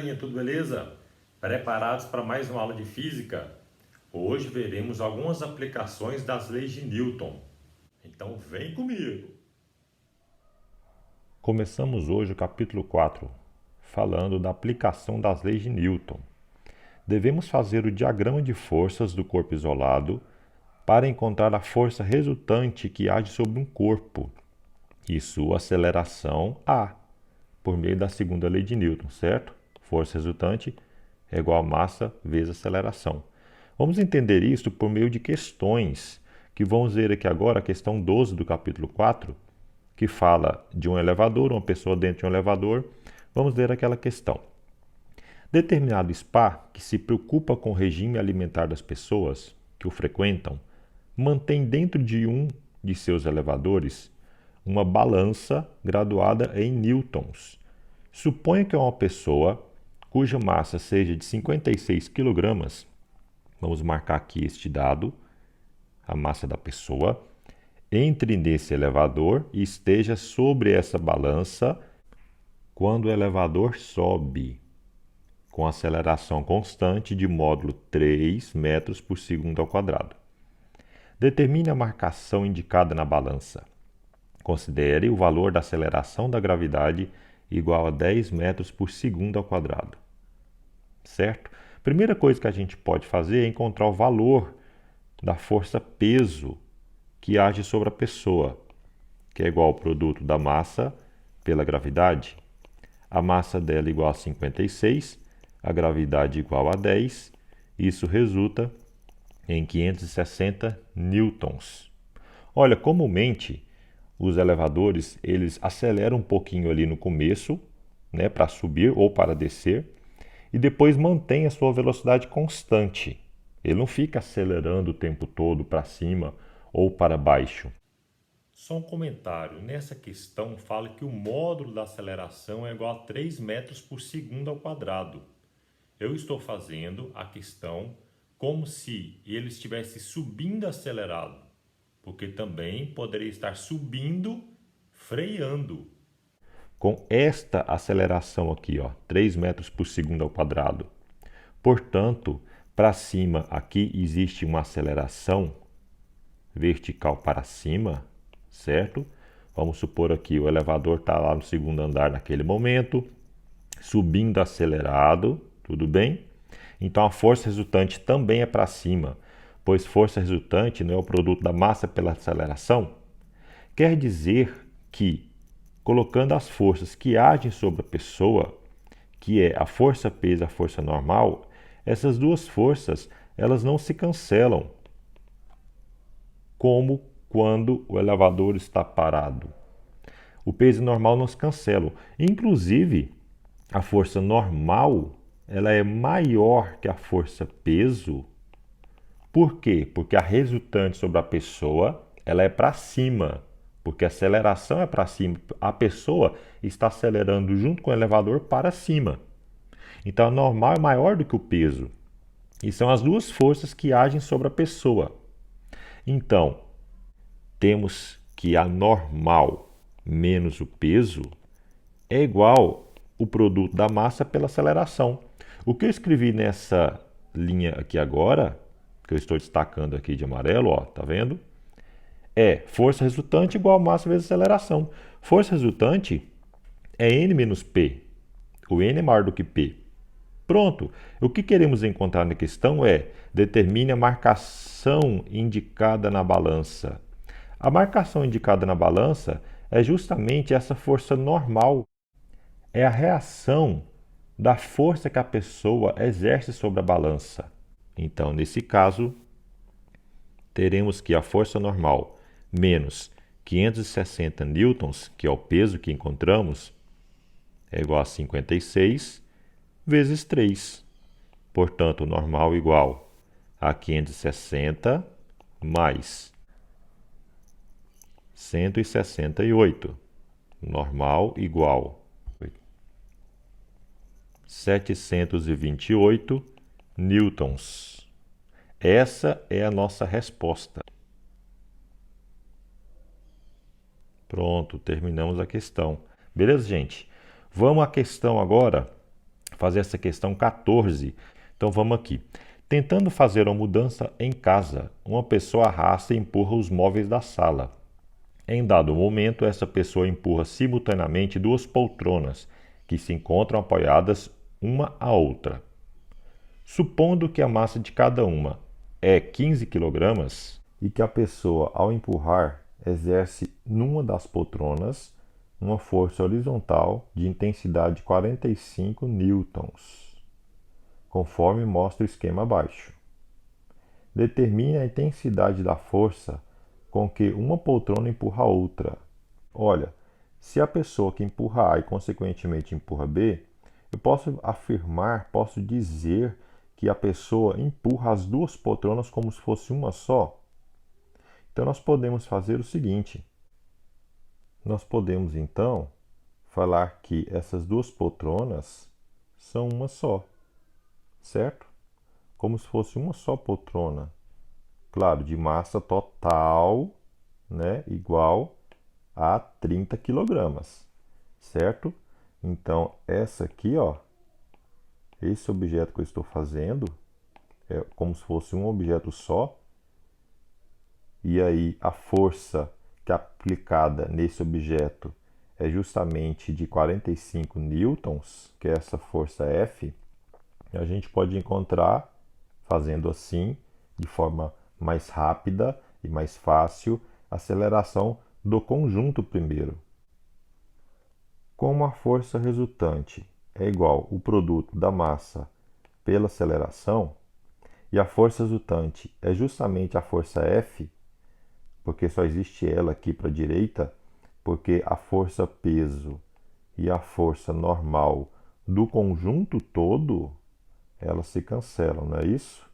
galerinha, tudo beleza? Preparados para mais uma aula de física? Hoje veremos algumas aplicações das leis de Newton. Então vem comigo! Começamos hoje o capítulo 4, falando da aplicação das leis de Newton. Devemos fazer o diagrama de forças do corpo isolado para encontrar a força resultante que age sobre um corpo e sua aceleração A, por meio da segunda lei de Newton, certo? Força resultante é igual a massa vezes aceleração. Vamos entender isso por meio de questões, que vamos ver aqui agora, a questão 12 do capítulo 4, que fala de um elevador, uma pessoa dentro de um elevador. Vamos ver aquela questão. Determinado spa, que se preocupa com o regime alimentar das pessoas que o frequentam, mantém dentro de um de seus elevadores uma balança graduada em newtons. Suponha que é uma pessoa cuja massa seja de 56 kg, vamos marcar aqui este dado, a massa da pessoa, entre nesse elevador e esteja sobre essa balança quando o elevador sobe, com aceleração constante de módulo 3 metros por segundo ao quadrado. Determine a marcação indicada na balança. Considere o valor da aceleração da gravidade igual a 10 metros por segundo ao quadrado. Certo? Primeira coisa que a gente pode fazer é encontrar o valor da força peso que age sobre a pessoa, que é igual ao produto da massa pela gravidade. A massa dela é igual a 56, a gravidade igual a 10, isso resulta em 560 newtons. Olha, comumente os elevadores, eles aceleram um pouquinho ali no começo, né, para subir ou para descer, e depois mantém a sua velocidade constante. Ele não fica acelerando o tempo todo para cima ou para baixo. Só um comentário, nessa questão fala que o módulo da aceleração é igual a 3 metros por segundo ao quadrado. Eu estou fazendo a questão como se ele estivesse subindo acelerado, porque também poderia estar subindo, freando. Com esta aceleração aqui, ó, 3 metros por segundo ao quadrado. Portanto, para cima aqui existe uma aceleração vertical para cima, certo? Vamos supor aqui, o elevador está lá no segundo andar naquele momento, subindo acelerado, tudo bem? Então a força resultante também é para cima, pois força resultante não é o produto da massa pela aceleração. Quer dizer que, colocando as forças que agem sobre a pessoa, que é a força peso e a força normal, essas duas forças elas não se cancelam, como quando o elevador está parado. O peso normal não se cancela. Inclusive, a força normal ela é maior que a força peso. Por quê? Porque a resultante sobre a pessoa ela é para cima, porque a aceleração é para cima. A pessoa está acelerando junto com o elevador para cima. Então, a normal é maior do que o peso. E são as duas forças que agem sobre a pessoa. Então, temos que a normal menos o peso é igual o produto da massa pela aceleração. O que eu escrevi nessa linha aqui agora, que eu estou destacando aqui de amarelo, ó, tá vendo? É força resultante igual a massa vezes aceleração. Força resultante é N menos P. O N é maior do que P. Pronto. O que queremos encontrar na questão é determine a marcação indicada na balança. A marcação indicada na balança é justamente essa força normal. É a reação da força que a pessoa exerce sobre a balança. Então, nesse caso, teremos que a força normal menos 560 newtons, que é o peso que encontramos, é igual a 56 vezes 3. Portanto, o normal igual a 560 mais 168. Normal igual a 728 newtons. Essa é a nossa resposta. Pronto, terminamos a questão. Beleza, gente? Vamos à questão agora, fazer essa questão 14. Então vamos aqui. Tentando fazer uma mudança em casa, uma pessoa arrasta e empurra os móveis da sala. Em dado momento, essa pessoa empurra simultaneamente duas poltronas, que se encontram apoiadas uma à outra. Supondo que a massa de cada uma é 15 kg e que a pessoa, ao empurrar, exerce numa das poltronas uma força horizontal de intensidade 45 newtons, conforme mostra o esquema abaixo. Determine a intensidade da força com que uma poltrona empurra a outra. Olha, se a pessoa que empurra A e consequentemente empurra B, eu posso afirmar, posso dizer que a pessoa empurra as duas poltronas como se fosse uma só. Então nós podemos fazer o seguinte. Nós podemos então falar que essas duas poltronas são uma só, certo? Como se fosse uma só poltrona. Claro, de massa total, né, igual a 30 kg, certo? Então, essa aqui, ó, esse objeto que eu estou fazendo é como se fosse um objeto só. E aí, a força que é aplicada nesse objeto é justamente de 45 newtons, que é essa força F. E a gente pode encontrar, fazendo assim, de forma mais rápida e mais fácil, a aceleração do conjunto primeiro. Como a força resultante é igual ao produto da massa pela aceleração, e a força resultante é justamente a força F, porque só existe ela aqui para a direita, porque a força peso e a força normal do conjunto todo, elas se cancelam, não é isso?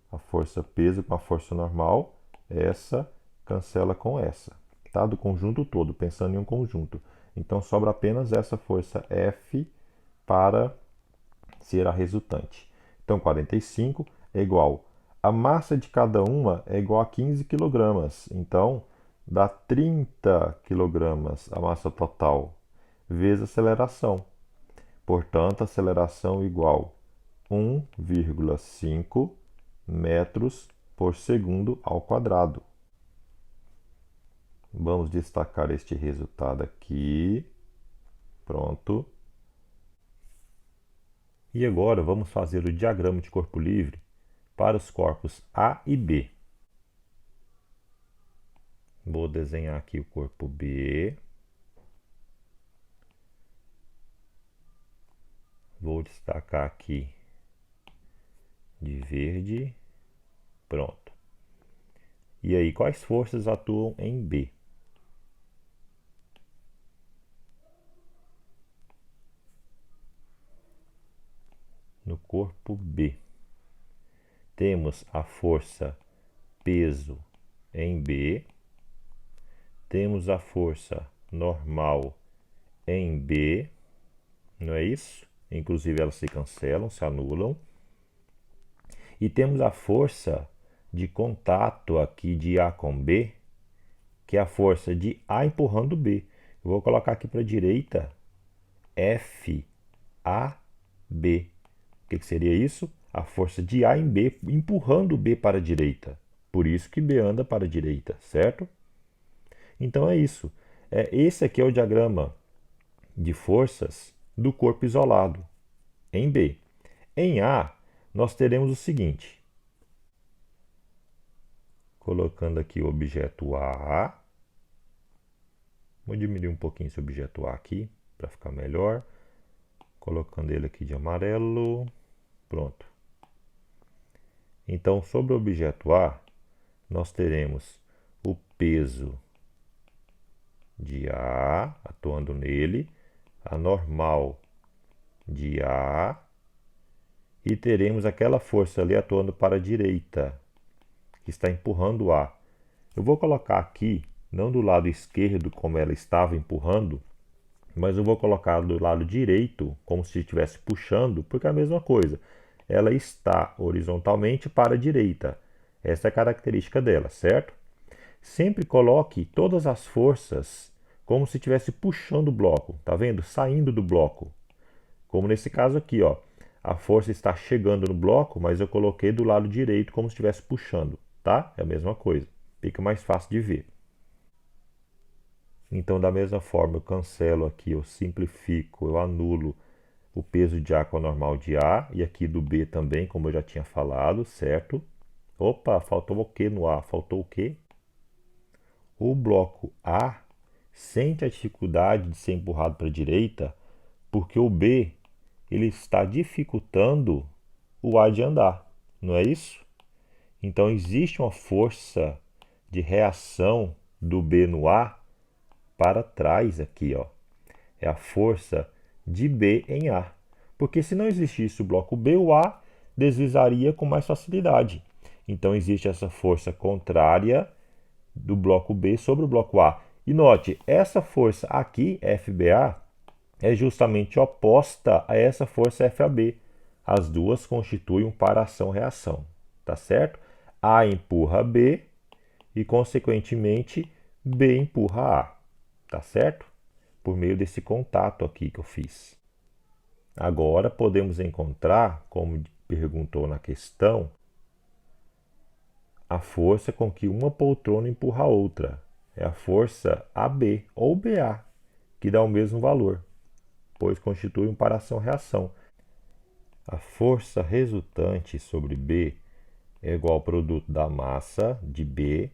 A força peso com a força normal, essa cancela com essa, tá? Do conjunto todo, pensando em um conjunto. Então sobra apenas essa força F para ser a resultante. Então 45 é igual. A massa de cada uma é igual a 15 kg. Então dá 30 kg a massa total, vezes a aceleração. Portanto, a aceleração igual 1,5 metros por segundo ao quadrado. Vamos destacar este resultado aqui. Pronto. E agora vamos fazer o diagrama de corpo livre para os corpos A e B. Vou desenhar aqui o corpo B. Vou destacar aqui de verde. Pronto. E aí, quais forças atuam em B? No corpo B, temos a força peso em B, temos a força normal em B, não é isso? Inclusive elas se cancelam, se anulam. E temos a força de contato aqui de A com B, que é a força de A empurrando B. Eu vou colocar aqui para a direita FAB. O que seria isso? A força de A em B empurrando B para a direita. Por isso que B anda para a direita, certo? Então é isso. Esse aqui é o diagrama de forças do corpo isolado em B. Em A, nós teremos o seguinte. Colocando aqui o objeto A. Vou diminuir um pouquinho esse objeto A aqui para ficar melhor. Colocando ele aqui de amarelo. Pronto. Então, sobre o objeto A, nós teremos o peso de A atuando nele, a normal de A, e teremos aquela força ali atuando para a direita, que está empurrando A. Eu vou colocar aqui, não do lado esquerdo, como ela estava empurrando, mas eu vou colocar do lado direito, como se estivesse puxando, porque é a mesma coisa. Ela está horizontalmente para a direita. Essa é a característica dela, certo? Sempre coloque todas as forças como se estivesse puxando o bloco, tá vendo? Saindo do bloco. Como nesse caso aqui, ó. A força está chegando no bloco, mas eu coloquei do lado direito como se estivesse puxando, tá? É a mesma coisa. Fica mais fácil de ver. Então, da mesma forma, eu cancelo aqui, eu simplifico, eu anulo o peso de A com a normal de A, e aqui do B também, como eu já tinha falado, certo? Opa, faltou o que no A? Faltou o quê? O bloco A sente a dificuldade de ser empurrado para a direita, porque o B ele está dificultando o A de andar, não é isso? Então, existe uma força de reação do B no A para trás aqui, ó. É a força de B em A. Porque se não existisse o bloco B, o A deslizaria com mais facilidade. Então, existe essa força contrária do bloco B sobre o bloco A. E note, essa força aqui, FBA, é justamente oposta a essa força FAB. As duas constituem um par-ação-reação, tá certo? A empurra B e, consequentemente, B empurra A, tá certo? Por meio desse contato aqui que eu fiz. Agora podemos encontrar, como perguntou na questão, a força com que uma poltrona empurra a outra. É a força AB ou BA, que dá o mesmo valor, pois constitui um par-ação-reação. A força resultante sobre B é igual ao produto da massa de B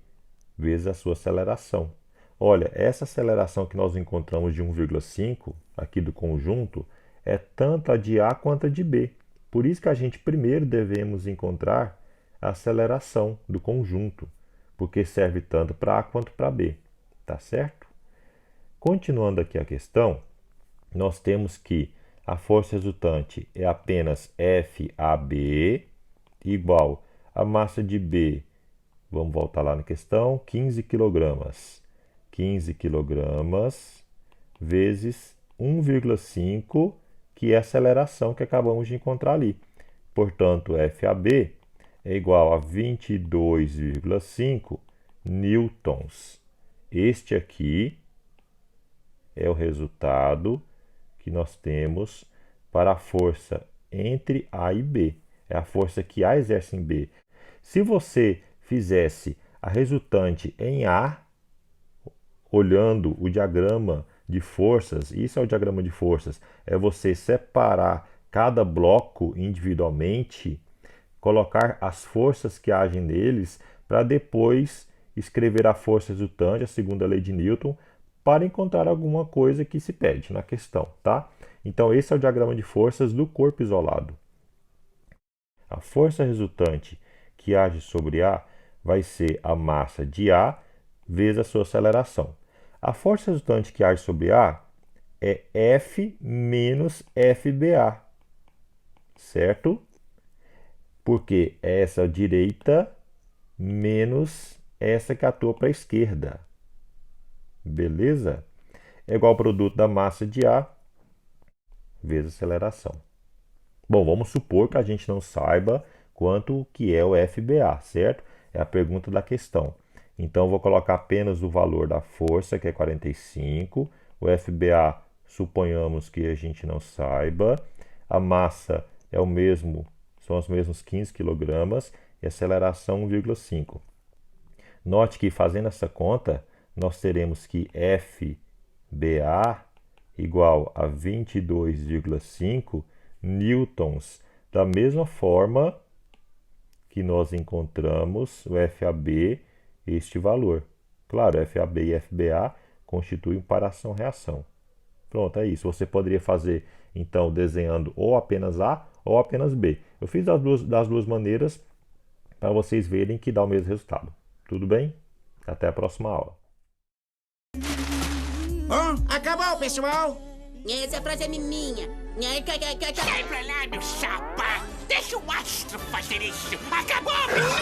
vezes a sua aceleração. Olha, essa aceleração que nós encontramos de 1,5 aqui do conjunto é tanto a de A quanto a de B. Por isso que a gente primeiro devemos encontrar a aceleração do conjunto, porque serve tanto para A quanto para B, tá certo? Continuando aqui a questão, nós temos que a força resultante é apenas FAB igual a massa de B, vamos voltar lá na questão, 15 kg. 15 kg vezes 1,5, que é a aceleração que acabamos de encontrar ali. Portanto, FAB é igual a 22,5 newtons. Este aqui é o resultado que nós temos para a força entre A e B. É a força que A exerce em B. Se você fizesse a resultante em A, olhando o diagrama de forças, isso é o diagrama de forças, é você separar cada bloco individualmente, colocar as forças que agem neles, para depois escrever a força resultante, a segunda lei de Newton, para encontrar alguma coisa que se pede na questão, tá? Então, esse é o diagrama de forças do corpo isolado. A força resultante que age sobre A vai ser a massa de A vezes a sua aceleração. A força resultante que age sobre A é F menos FBA, certo? Porque é essa direita menos essa que atua para a esquerda. Beleza? É igual ao produto da massa de A vezes a aceleração. Bom, vamos supor que a gente não saiba quanto que é o FBA, certo? É a pergunta da questão. Então, eu vou colocar apenas o valor da força, que é 45. O FBA, suponhamos que a gente não saiba. A massa é o mesmo, são os mesmos 15 kg e a aceleração 1,5. Note que fazendo essa conta, nós teremos que FBA igual a 22,5 newtons, da mesma forma que nós encontramos o FAB, este valor. Claro, FAB e FBA constituem um par-ação-reação. Pronto, é isso. Você poderia fazer, então, desenhando ou apenas A ou apenas B. Eu fiz das duas maneiras para vocês verem que dá o mesmo resultado. Tudo bem? Até a próxima aula. Acabou, pessoal! Essa frase é minha. Sai pra lá, meu chapa! Deixa o astro fazer isso! Acabou, pessoal!